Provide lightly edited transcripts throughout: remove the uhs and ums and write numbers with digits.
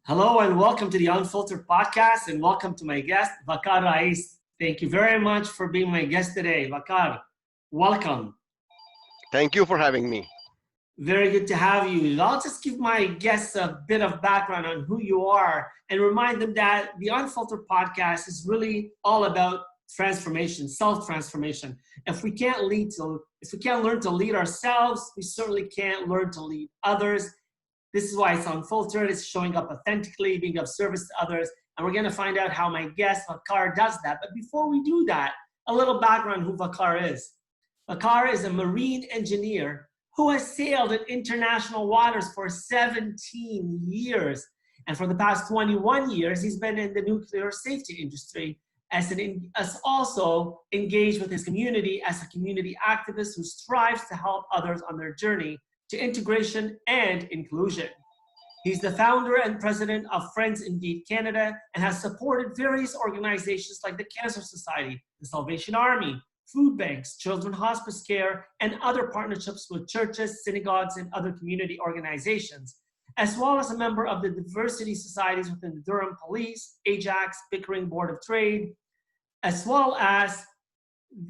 Hello and welcome to the Unfiltered Podcast and welcome to my guest, Vaqar Raees. Thank you very much for being my guest today. Vaqar, welcome. Thank you for having me. Very good to have you. I'll just give my guests a bit of background on who you are and remind them that the Unfiltered Podcast is really all about transformation, self-transformation. If we can't learn to lead ourselves, we certainly can't learn to lead others. This is why it's unfiltered. It's showing up authentically, being of service to others. And we're going to find out how my guest, Vaqar, does that. But before we do that, a little background who Vaqar is. Vaqar is a marine engineer who has sailed in international waters for 17 years. And for the past 21 years, he's been in the nuclear safety industry as also engaged with his community as a community activist who strives to help others on their journey to integration and inclusion. He's the founder and president of Friends Indeed Canada and has supported various organizations like the Cancer Society, the Salvation Army, food banks, Children's Hospice Care, and other partnerships with churches, synagogues, and other community organizations, as well as a member of the diversity societies within the Durham Police, Ajax, Pickering Board of Trade, as well as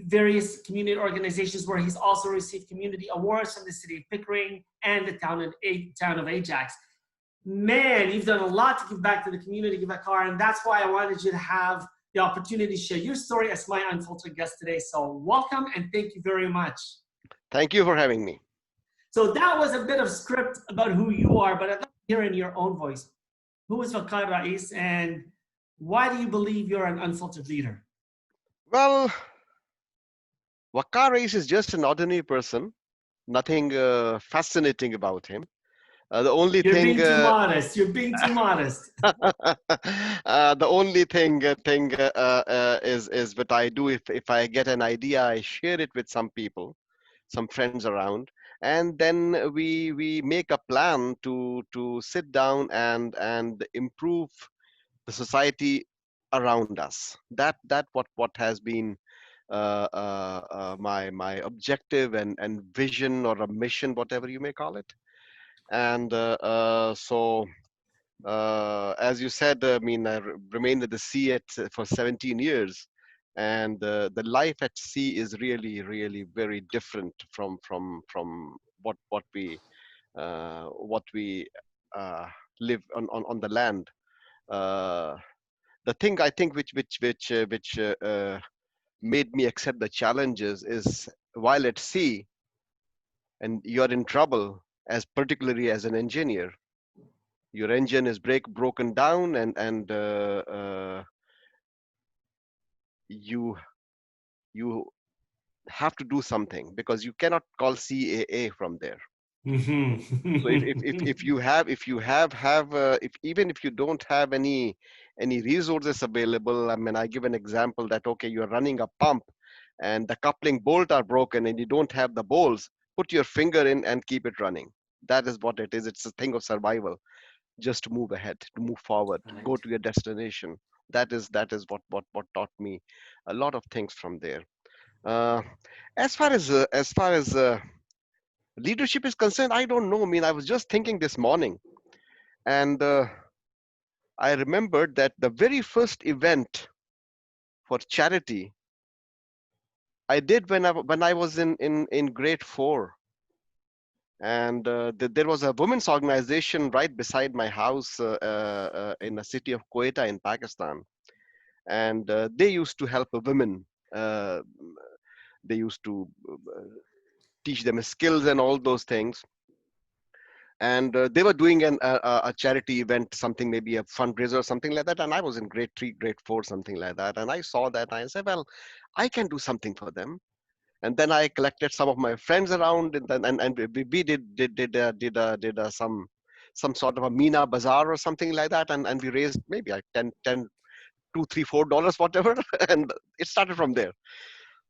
various community organizations where he's also received community awards from the city of Pickering and the town of Ajax. Man, you've done a lot to give back to the community, Vaqar, and that's why I wanted you to have the opportunity to share your story as my unfiltered guest today. So welcome and thank you very much. Thank you for having me. So that was a bit of script about who you are, but I'd like to hear in your own voice. Who is Vaqar Raees and why do you believe you're an unfiltered leader? Well, Vaqar Raees is just an ordinary person. Nothing fascinating about him. The only You're thing being too modest. You're being too modest. the only thing is what I do if I get an idea, I share it with some people, some friends around, and then we make a plan to sit down and improve the society around us. That what has been my objective and vision or a mission, whatever you may call it. And as you said, I mean, remained at the sea for 17 years, and the life at sea is really very different from what we uh, live on the land. Uh, the thing I think which made me accept the challenges is while at sea and you're in trouble, as particularly as an engineer, your engine is broken down and you you have to do something because you cannot call CAA from there. So if even if you don't have any resources available, I mean, I give an example that okay, you're running a pump and the coupling bolt are broken and you don't have the bolts, put your finger in and keep it running. That is what it is. It's a thing of survival, just to move ahead, to move forward, to go Right. to your destination. That is what taught me a lot of things from there. uh, as far as leadership is concerned, I don't know. I mean, I was just thinking this morning, and I remembered that the very first event for charity I did when I was in grade 4, and there was a women's organization right beside my house in the city of Quetta in Pakistan, and they used to help women. Uh, they used to teach them skills and all those things, and they were doing a charity event, something maybe a fundraiser or something like that, and I was in grade 3, grade 4, something like that, and I saw that and I said, well, I can do something for them. And then I collected some of my friends around, and we did some sort of a Mina bazaar or something like that, and we raised maybe like 2 3 4 dollars, whatever, and it started from there.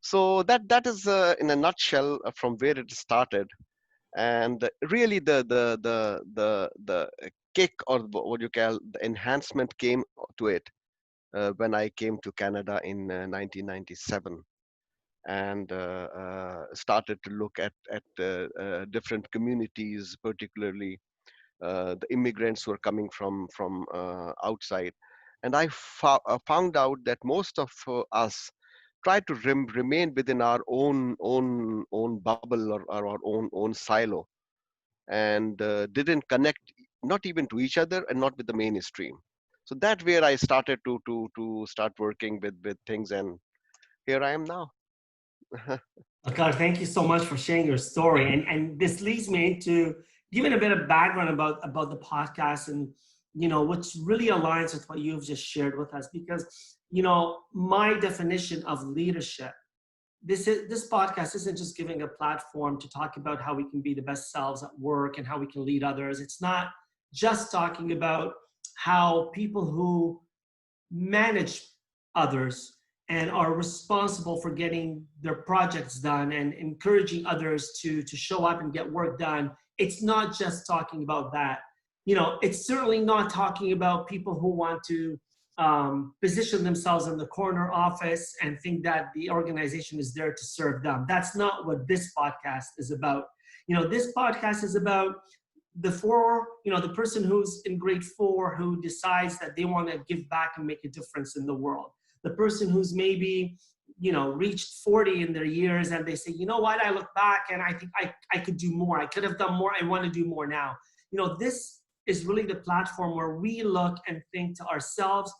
So that is in a nutshell from where it started. And really the kick, or what you call the enhancement, came to it when I came to Canada in 1997, and started to look at different communities, particularly the immigrants who are coming from outside. And I found out that most of us try to remain within our own bubble, or our own silo, and didn't connect, not even to each other and not with the mainstream. So that's where I started to start working with things, and here I am now. Vaqar, thank you so much for sharing your story. And this leads me into giving a bit of background about the podcast, and, which really aligns with what you've just shared with us, because, my definition of leadership, this podcast isn't just giving a platform to talk about how we can be the best selves at work and how we can lead others. It's not just talking about how people who manage others and are responsible for getting their projects done and encouraging others to show up and get work done. It's not just talking about that. It's certainly not talking about people who want to position themselves in the corner office and think that the organization is there to serve them. That's not what this podcast is about. This podcast is about the person who's in grade 4 who decides that they want to give back and make a difference in the world. The person who's maybe, reached 40 in their years and they say, you know what, I look back and I think I could do more. I could have done more. I want to do more now. This is really the platform where we look and think to ourselves,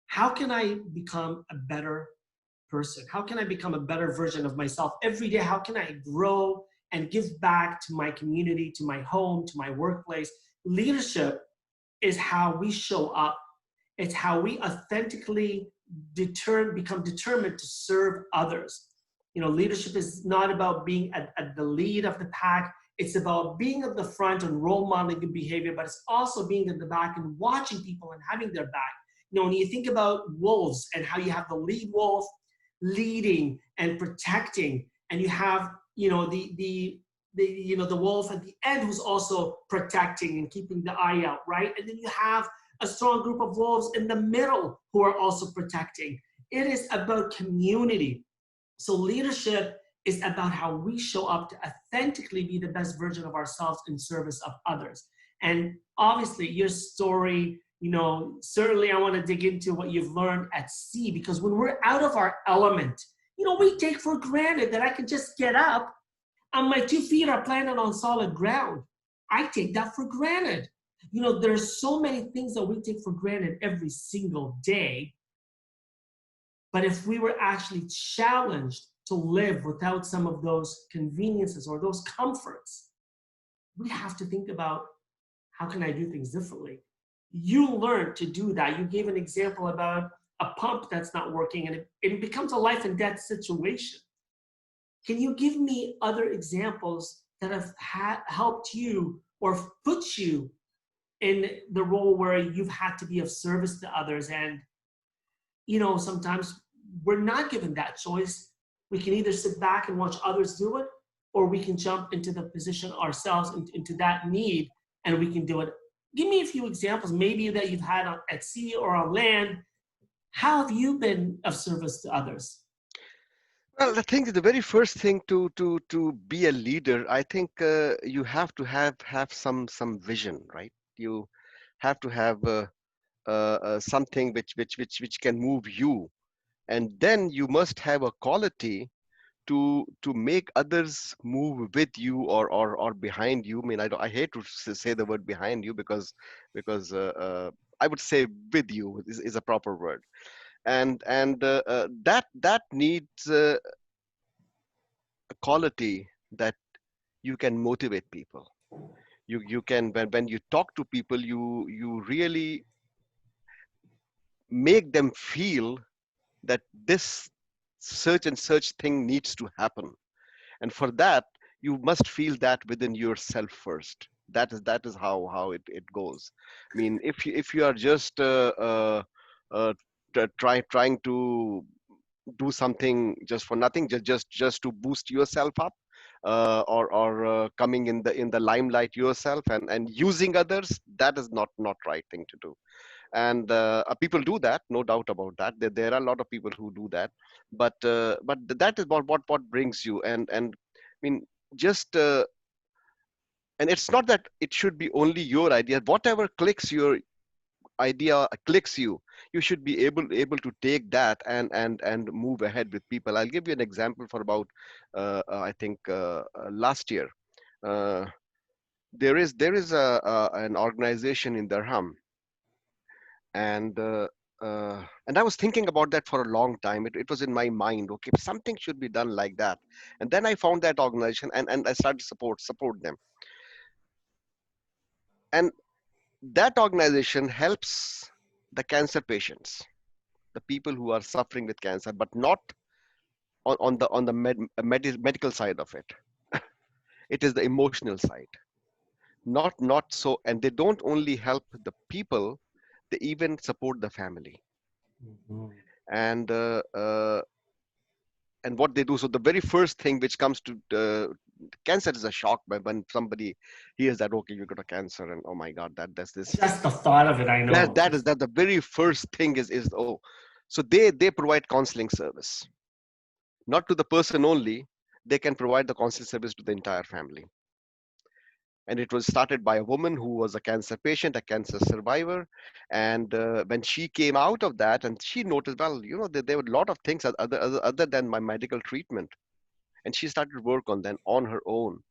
how can I become a better person? How can I become a better version of myself every day? How can I grow and give back to my community, to my home, to my workplace? Leadership is how we show up. It's how we authentically become determined to serve others. Leadership is not about being at the lead of the pack. It's about being at the front and role modeling good behavior, but it's also being at the back and watching people and having their back. When you think about wolves and how you have the lead wolf leading and protecting, and you have the wolf at the end who's also protecting and keeping the eye out, right? And then you have a strong group of wolves in the middle who are also protecting. It is about community. So leadership is about how we show up to authentically be the best version of ourselves in service of others. And obviously your story, certainly I want to dig into what you've learned at sea, because when we're out of our element, we take for granted that I can just get up and my 2 feet are planted on solid ground. I take that for granted. There's so many things that we take for granted every single day. But if we were actually challenged to live without some of those conveniences or those comforts, we have to think about, how can I do things differently? You learned to do that. You gave an example about a pump that's not working, and it becomes a life and death situation. Can you give me other examples that have helped you or put you in the role where you've had to be of service to others? And, sometimes we're not given that choice. We can either sit back and watch others do it, or we can jump into the position ourselves, into that need, and we can do it. Give me a few examples, maybe that you've had at sea or on land. How have you been of service to others? Well, I think the very first thing to be a leader, I think you have to have some vision, right? You have to have something which can move you, and then you must have a quality to make others move with you, or behind you. I mean, I hate to say the word behind you, because I would say with you is a proper word, and that needs a quality that you can motivate people. You can, when you talk to people, you really make them feel that this such and such thing needs to happen. And for that, you must feel that within yourself first. That is how it goes. I mean, if you are just trying to do something just for nothing, just to boost yourself up, or coming in the limelight yourself, and using others, that is not right thing to do. And people do that, no doubt about that. There are a lot of people who do that, but that is what brings you. And I mean, just And it's not that it should be only your idea. Whatever clicks your idea, clicks you, you should be able to take that and move ahead with people. I'll give you an example. For about I think last year, uh, there is an organization in Durham, and I was thinking about that for a long time. It was in my mind. Okay, something should be done like that. And then I found that organization, and I started to support them. And that organization helps the cancer patients, the people who are suffering with cancer, but not on the medical side of it. It is the emotional side. Not so, and they don't only help the people, they even support the family. Mhm. And what they do, so the very first thing which comes to cancer is a shock when somebody hears that, okay, you got a cancer, and oh my god, that's this. Just the thought of it, I know. That the very first thing is, oh. So they provide counseling service, not to the person only. They can provide the counseling service to the entire family. And it was started by a woman who was a cancer patient, a cancer survivor. And when she came out of that, and she noticed, well, there were a lot of things other than my medical treatment. And she started work on them on her own.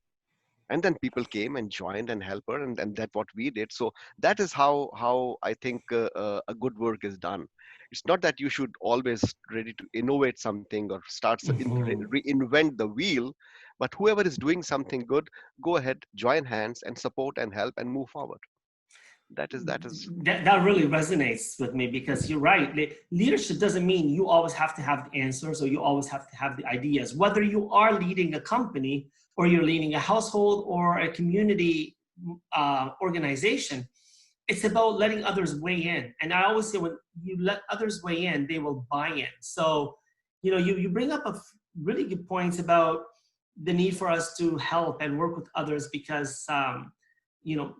And then people came and joined and helped her, and that's what we did. So that is how I think a good work is done. It's not that you should always ready to innovate something or Mhm. reinvent the wheel, but whoever is doing something good, go ahead, join hands and support and help and move forward. That is That really resonates with me because you're right. Leadership doesn't mean you always have to have the answers or you always have to have the ideas. Whether you are leading a company or you're leading a household or a community organization, it's about letting others weigh in. And I always say when you let others weigh in, they will buy in. So, you bring up really good points about the need for us to help and work with others because, you know,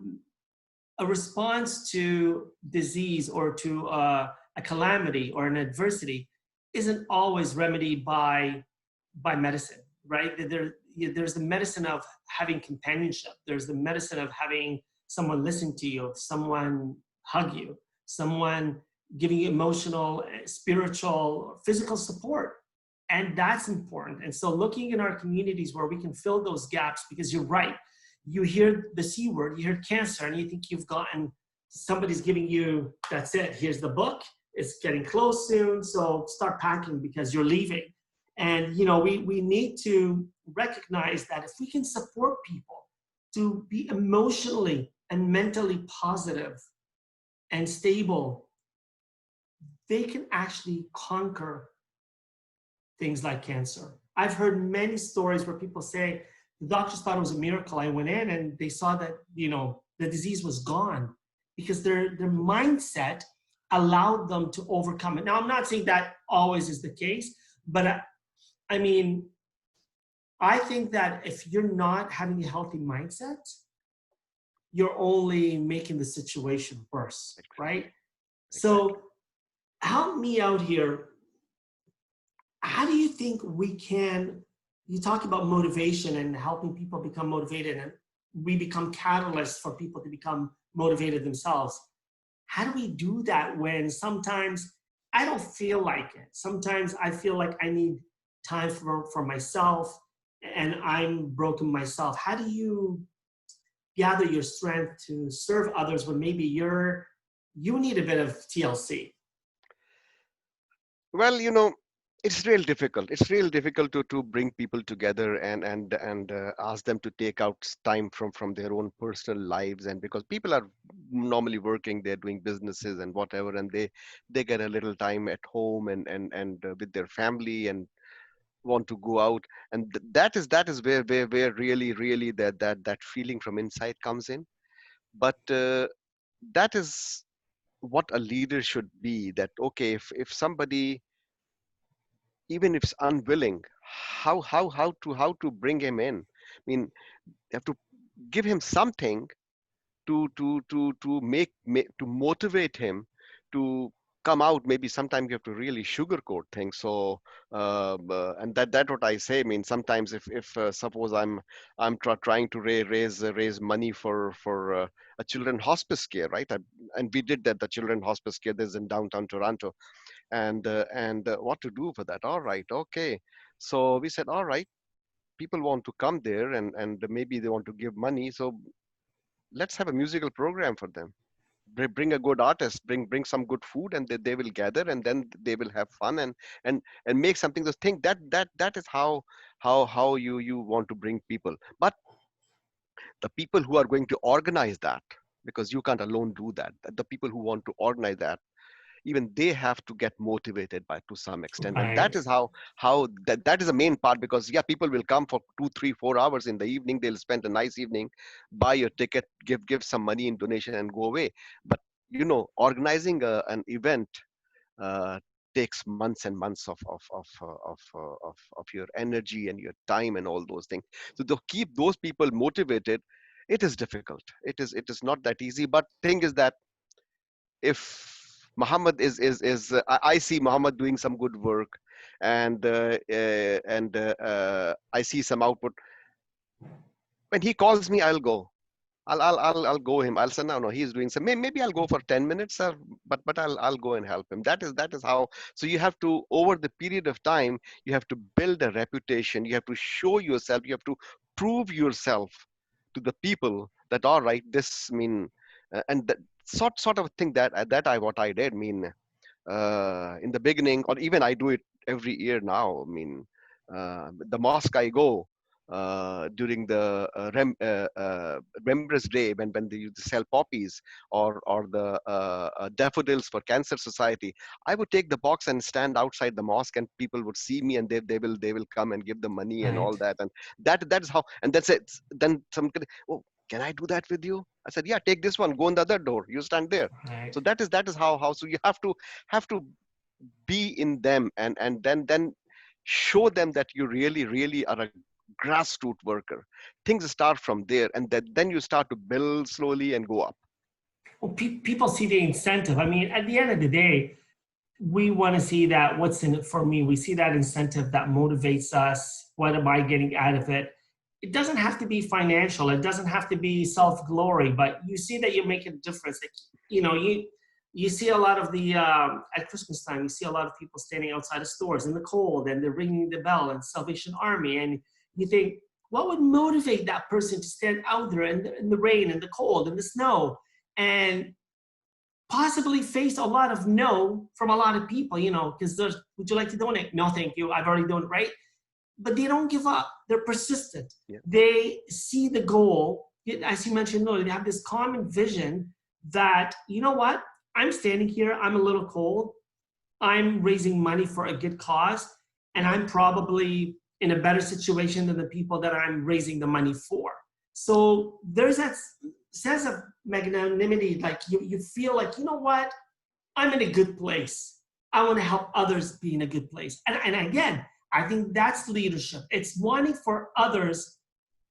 a response to disease or to a calamity or an adversity isn't always remedied by medicine, right? There's the medicine of having companionship. There's the medicine of having someone listen to you, someone hug you, someone giving you emotional, spiritual, physical support. And that's important. And so looking in our communities where we can fill those gaps, because you're right, you hear the C word, you hear cancer, and you think you've gotten, somebody's giving you, that's it, here's the book, it's getting close soon, so start packing because you're leaving. And we need to recognize that if we can support people to be emotionally and mentally positive and stable, they can actually conquer things like cancer. I've heard many stories where people say, the doctors thought it was a miracle. I went in and they saw that, the disease was gone because their mindset allowed them to overcome it. Now, I'm not saying that always is the case, but I mean, I think that if you're not having a healthy mindset, you're only making the situation worse, right? exactly. So help me out here. How do you think we can, you talk about motivation and helping people become motivated and we become catalysts for people to become motivated themselves. How do we do that when sometimes I don't feel like it? Sometimes I feel like I need time for myself and I'm broken myself. How do you gather your strength to serve others when maybe you need a bit of TLC? Well, it's real difficult to bring people together and ask them to take out time from their own personal lives. And because people are normally working, they're doing businesses and whatever, and they get a little time at home and with their family and want to go out. And that is where really that feeling from inside comes in. But that is what a leader should be. That, okay, if somebody, even if it's unwilling, how to bring him in. I mean, you have to give him something to motivate him to come out, maybe sometimes you have to really sugarcoat things. So and that's what I say. I mean, sometimes if suppose I'm trying to raise money for a children hospice care, right? And we did that, the children hospice care, there's in downtown Toronto. And what to do for that? All right, okay. So we said, all right, people want to come there, and maybe they want to give money, so let's have a musical program for them. Bring a good artist, bring some good food, and they will gather, and then they will have fun, and make something to think. That is how you want to bring people. But the people who are going to organize that, because you can't alone do that, the people who want to organize that, even they have to get motivated by to some extent. And that Right. is how that is the main part. Because yeah, people will come for 2 3 4 hours in the evening, they'll spend a nice evening, buy your ticket, give some money in donation, and go away. But organizing an event uh, takes months and months of your energy and your time and all those things. So to keep those people motivated, it is difficult. It is not that easy. But thing is that if Muhammad I see Muhammad doing some good work, and I see some output. When he calls me, I'll go. I'll go him. I'll say no, he's doing some. Maybe I'll go for 10 minutes, sir, but I'll go and help him. That is how. So you have to, over the period of time, you have to build a reputation. You have to show yourself. You have to prove yourself to the people that all right, this mean, and that sort of thing that I what I did mean in the beginning, or even I do it every year now. I mean, the mosque I go during the Remembrance Day, when they used to sell poppies, or the daffodils for Cancer Society. I would take the box and stand outside the mosque, and people would see me, and they will come and give the money and all Right. that. And that is how. And that's it. Then somebody, oh, can I do that with you? I said, yeah, take this one, go in the other door, you stand there. Right. So that is how. So you have to be in them, and then show them that you really are a grassroots worker. Things start from there, and then you start to build slowly and go up. Well, people see the incentive. I mean, at the end of the day, we want to see that what's in it for me. We see that incentive that motivates us. What am I getting out of it? It doesn't have to be financial. It doesn't have to be self glory, but you see that you're making a difference. Like, you see a lot of the at Christmas time. You see a lot of people standing outside of stores in the cold, and they're ringing the bell, and Salvation Army, and you think, what would motivate that person to stand out there in the rain and the cold and the snow, and possibly face a lot of no from a lot of people, because there's, would you like to donate? No, thank you. I've already done it, right? But they don't give up. They're persistent. Yeah. They see the goal. As you mentioned earlier, they have this common vision that, you know what? I'm standing here. I'm a little cold. I'm raising money for a good cause. And I'm probably in a better situation than the people that I'm raising the money for. So there's that sense of magnanimity. Like you feel like, you know what? I'm in a good place. I want to help others be in a good place. And again, I think that's leadership. It's wanting for others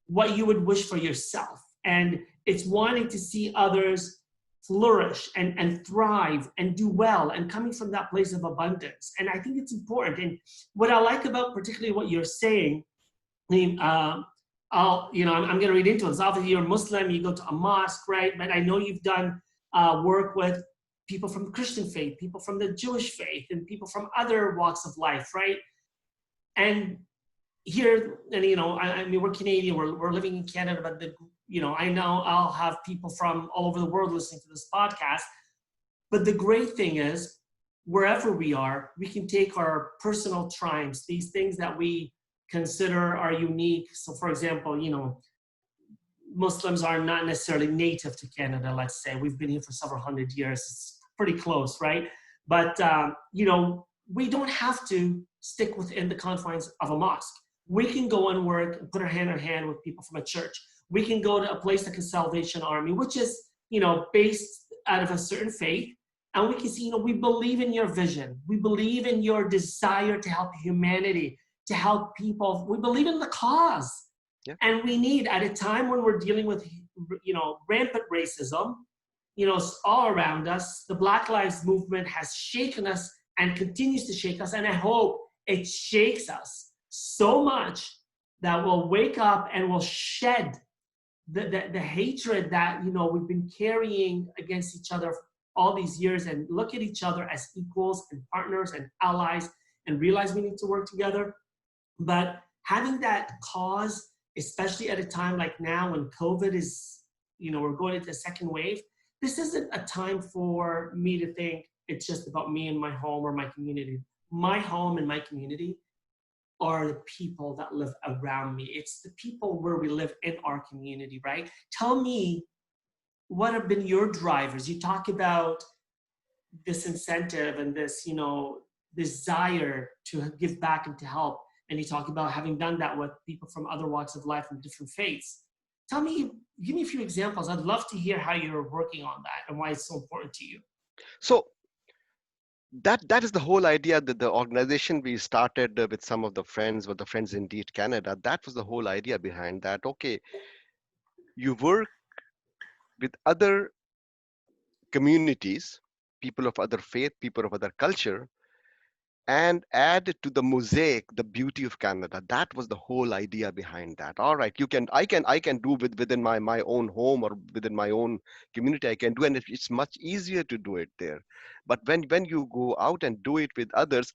what you would wish for yourself. And it's wanting to see others flourish and thrive and do well, and coming from that place of abundance. And I think it's important. And what I like about particularly what you're saying, I mean, I'm going to read into it. So obviously you're a Muslim, you go to a mosque, right? But I know you've done work with people from the Christian faith, people from the Jewish faith, and people from other walks of life, right? And here, and I mean, we're Canadian, we're living in Canada, but I know I'll have people from all over the world listening to this podcast. But the great thing is, wherever we are, we can take our personal triumphs, these things that we consider are unique. So for example, Muslims are not necessarily native to Canada, let's say. We've been here for several hundred years. It's pretty close, right? But, we don't have to stick within the confines of a mosque. We can go and work and put our hand in hand with people from a church. We can go to a place like a Salvation Army, which is, based out of a certain faith. And we can see, we believe in your vision. We believe in your desire to help humanity, to help people. We believe in the cause. Yeah. And we need, at a time when we're dealing with, rampant racism, all around us. The Black Lives Movement has shaken us and continues to shake us. And I hope it shakes us so much that we'll wake up and we'll shed the hatred that, we've been carrying against each other all these years, and look at each other as equals and partners and allies, and realize we need to work together. But having that cause, especially at a time like now when COVID is, we're going into a second wave, this isn't a time for me to think it's just about me and my home or my community. My home and my community are the people that live around me. It's the people where we live in our community, right? Tell me, what have been your drivers? You talk about this incentive and this, desire to give back and to help. And you talk about having done that with people from other walks of life and different faiths. Tell me, give me a few examples. I'd love to hear how you're working on that and why it's so important to you. So that is the whole idea, that the organization we started with some of the friends, with the Friends Indeed Canada, that was the whole idea behind that. Okay, you work with other communities, people of other faith, people of other culture, and add to the mosaic the beauty of Canada. That was the whole idea behind that. All right, I can do within my own home or within my own community, I can do, and it's much easier to do it there. But when you go out and do it with others,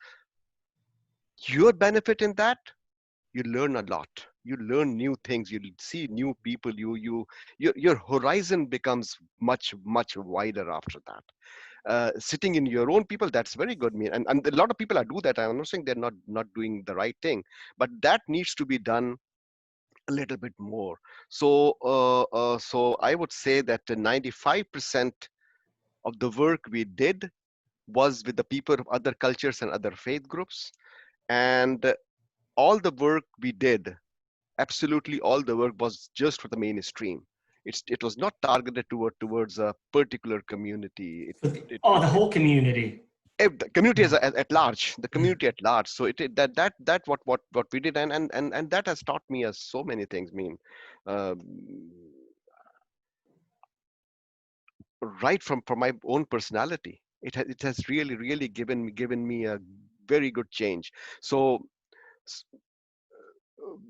your benefit in that, you learn a lot. You learn new things, you see new people, your horizon becomes much wider after that. Sitting in your own people, that's very good. And a lot of people are do that. I'm not saying they're not doing the right thing, but that needs to be done a little bit more. So I would say that 95% of the work we did was with the people of other cultures and other faith groups. And all the work we did, absolutely all the work, was just for the mainstream. It was not targeted towards a particular community. The whole community. The community at large, the community at large. So that what we did, and that has taught me as so many things. Um, right from my own personality, it has really given me a very good change. So s-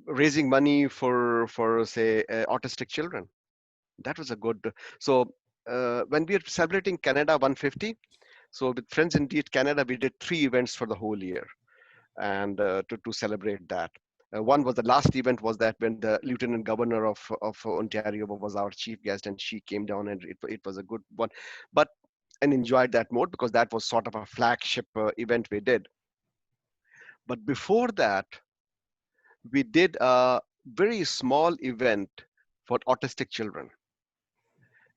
raising money for say autistic children, that was a good. So when we are celebrating Canada 150, so with Friends Indeed Canada, we did 3 events for the whole year, and to celebrate that. One was, the last event was that when the Lieutenant Governor of Ontario was our chief guest, and she came down, and it was a good one, but and enjoyed that more because that was sort of a flagship event we did. But before that, we did a very small event for autistic children,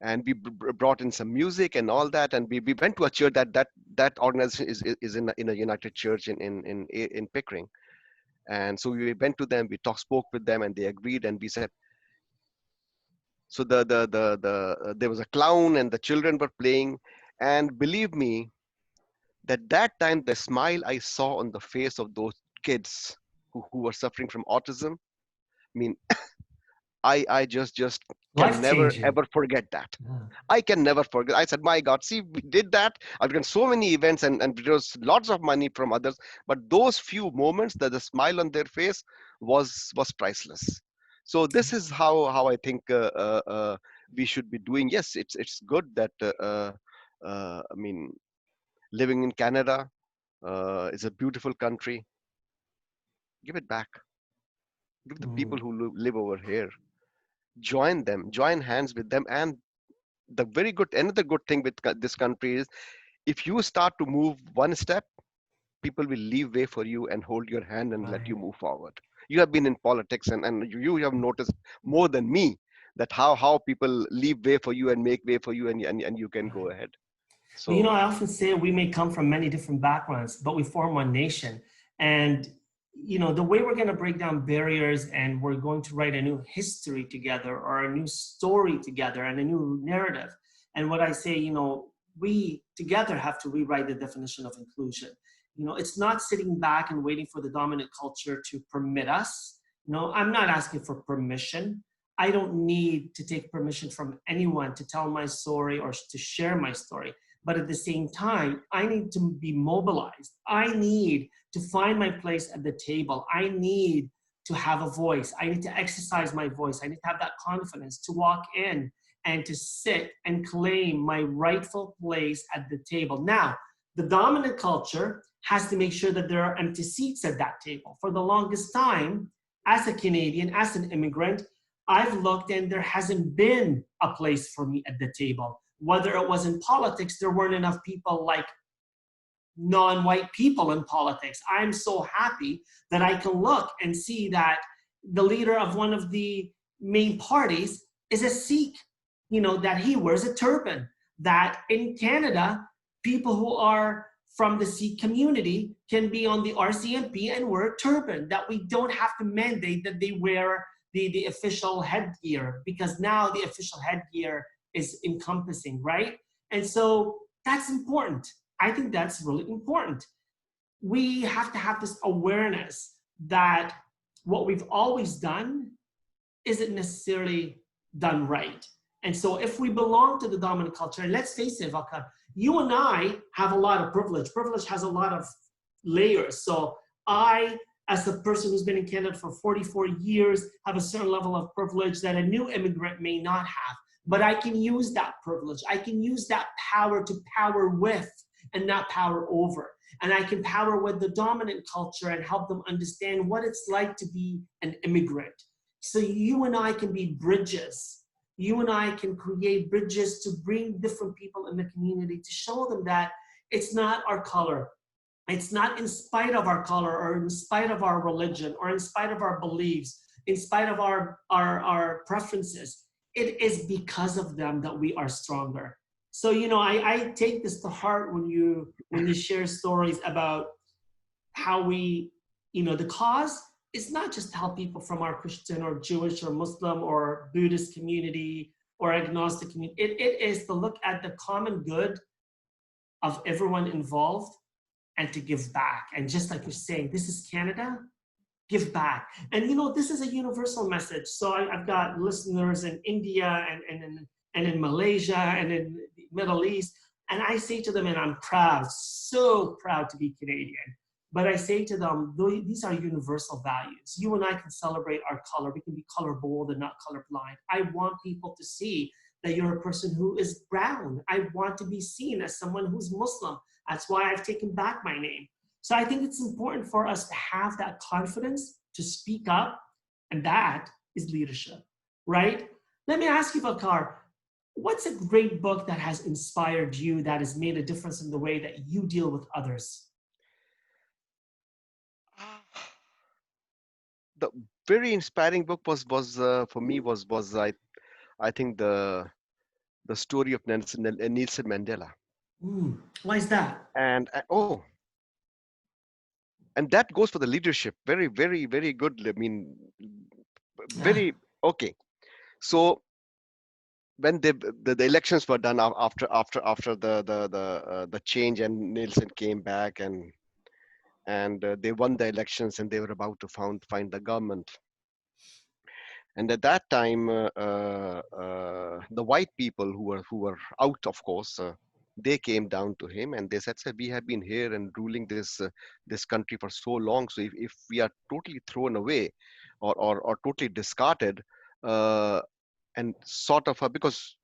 and we brought in some music and all that, and we went to a church. That organization is in a United Church in Pickering. And so we went to them, we spoke with them, and they agreed. And we said, so there was a clown, and the children were playing. And believe me, that time, the smile I saw on the face of those kids who were suffering from autism, I mean, I just can Life never changing. ever forget that. Yeah. I can never forget. I said, my God, see, we did that. I've done so many events, and there was lots of money from others. But those few moments, that the smile on their face was priceless. So this is how I think we should be doing. Yes, it's good that I mean, living in Canada is a beautiful country. Give it back. Give the people Mm. who live over here. Join them. Join hands with them. And the another good thing with this country is, if you start to move one step, people will leave way for you and hold your hand and let you Right. move forward. You have been in politics, and you have noticed more than me that how people leave way for you and make way for you, and you can go Right. ahead. But So I often say we may come from many different backgrounds, but we form one nation. And the way we're going to break down barriers, and we're going to write a new history together, or a new story together, and a new narrative. And what I say, we together have to rewrite the definition of inclusion. It's not sitting back and waiting for the dominant culture to permit us. I'm not asking for permission. I don't need to take permission from anyone to tell my story or to share my story. But at the same time, I need to be mobilized. I need to find my place at the table. I need to have a voice. I need to exercise my voice. I need to have that confidence to walk in and to sit and claim my rightful place at the table. Now, the dominant culture has to make sure that there are empty seats at that table. For the longest time, as a Canadian, as an immigrant, I've looked and there hasn't been a place for me at the table. Whether it was in politics, there weren't enough people like non-white people in politics. I'm so happy that I can look and see that the leader of one of the main parties is a Sikh, that he wears a turban. That in Canada, people who are from the Sikh community can be on the RCMP and wear a turban, that we don't have to mandate that they wear the official headgear, because now the official headgear is encompassing, right? And so that's important. I think that's really important. We have to have this awareness that what we've always done isn't necessarily done right. And so if we belong to the dominant culture, and let's face it, Vaqar, you and I have a lot of privilege. Privilege has a lot of layers. So I, as a person who's been in Canada for 44 years, have a certain level of privilege that a new immigrant may not have. But I can use that privilege. I can use that power to power with and not power over. And I can power with the dominant culture and help them understand what it's like to be an immigrant. So you and I can be bridges. You and I can create bridges to bring different people in the community, to show them that it's not our color. It's not in spite of our color or in spite of our religion or in spite of our beliefs, in spite of our preferences. It is because of them that we are stronger. So, I take this to heart when you share stories about how we, the cause is not just to help people from our Christian or Jewish or Muslim or Buddhist community or agnostic community. It is to look at the common good of everyone involved and to give back. And just like you're saying, this is Canada, give back. And this is a universal message. So I've got listeners in India and in Malaysia and in the Middle East. And I say to them, and I'm proud, so proud to be Canadian. But I say to them, these are universal values. You and I can celebrate our color. We can be color bold and not color blind. I want people to see that you're a person who is brown. I want to be seen as someone who's Muslim. That's why I've taken back my name. So I think it's important for us to have that confidence to speak up, and that is leadership, right? Let me ask you, Vaqar, what's a great book that has inspired you, that has made a difference in the way that you deal with others? The very inspiring book was for me was I think the story of Nelson Mandela. Why is that? And and that goes for the leadership. Very, very, very good. I mean, Yeah. very okay. So when the elections were done after the change, and Nelson came back, and they won the elections, and they were about to find the government. And at that time, the white people who were out, of course, they came down to him and they said, "Sir, we have been here and ruling this country for so long. So if we are totally thrown away, or totally discarded, and sort of because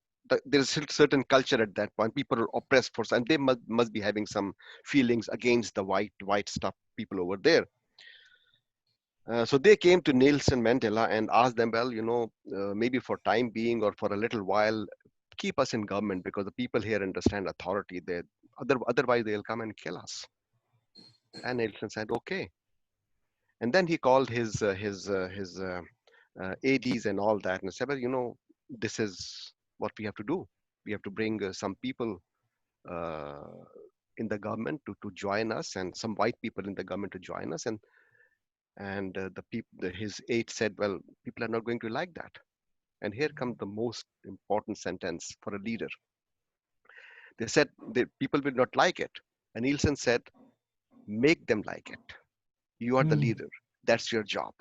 there's a certain culture at that point, people are oppressed for, and they must be having some feelings against the white stuff people over there." So they came to Nelson Mandela and asked them, well, maybe for time being or for a little while, keep us in government, because the people here understand authority. Otherwise they'll come and kill us. And Nelson said, okay. And then he called his ADs and all that, and said, well, this is what we have to do. We have to bring some people uh, in the government to join us, and some white people in the government to join us. And the people, his aide said, well, people are not going to like that. And here comes the most important sentence for a leader. They said the people will not like it. And Nielsen said, make them like it. You are the Mm. leader. That's your job.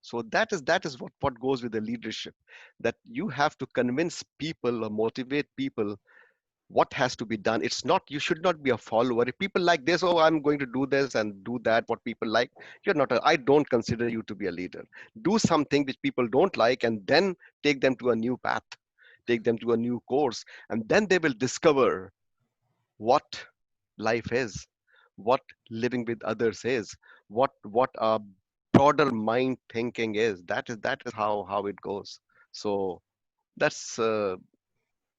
So that is what goes with the leadership, that you have to convince people or motivate people what has to be done. It's not, you should not be a follower. If people like this, oh, I'm going to do this and do that, what people like, you're not I don't consider you to be a leader. Do something which people don't like, and then take them to a new path, take them to a new course, and then they will discover what life is, what living with others is, what a broader mind thinking is. That is how it goes. So that's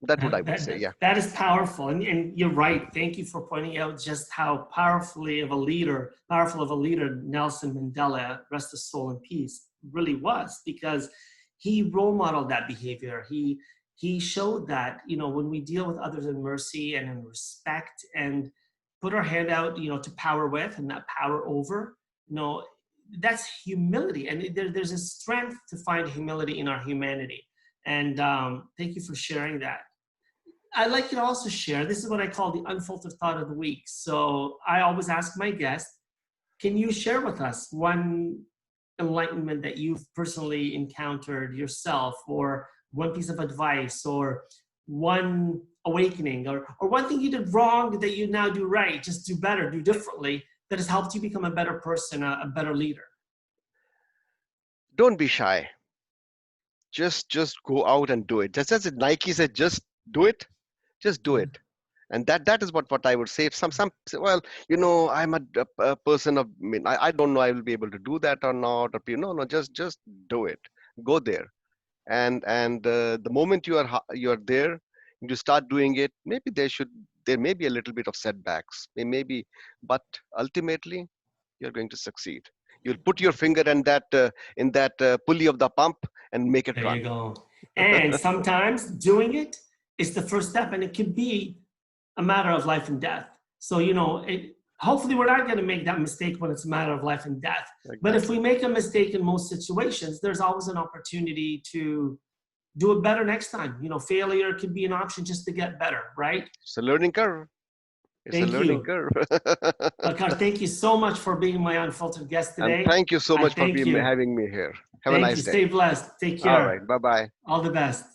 that would I would say, yeah. That is powerful. And you're right. Thank you for pointing out just how powerful of a leader Nelson Mandela, rest his soul in peace, really was, because he role modeled that behavior. He showed that, when we deal with others in mercy and in respect and put our hand out, to power with and not power over, that's humility. And there's a strength to find humility in our humanity. And thank you for sharing that. I'd like you to also share, this is what I call the unfiltered thought of the week. So I always ask my guests, can you share with us one enlightenment that you've personally encountered yourself, or one piece of advice, or one awakening, or one thing you did wrong that you now do right, just do better, do differently, that has helped you become a better person, a better leader? Don't be shy. Just go out and do it. Just as Nike said, just do it. Just do it. And that is what I would say. If some say, well, I'm a person of, I don't know I will be able to do that or not, or no, just do it. Go there. And the moment you are there, you start doing it, maybe there may be a little bit of setbacks, maybe, but ultimately you're going to succeed. You'll put your finger in that pulley of the pump and make it There run. you go. And sometimes doing it is the first step, and it could be a matter of life and death. So, hopefully we're not going to make that mistake when it's a matter of life and death. Exactly. But if we make a mistake in most situations, there's always an opportunity to do it better next time. Failure could be an option just to get better, right? It's a learning curve. It's a Thank learning you. curve. Vaqar, thank you so much for being my unfiltered guest And today. thank you so I much for thank you. having me here. Have a Thank you. nice day. Stay blessed. Take All care. right. Bye-bye. All the best.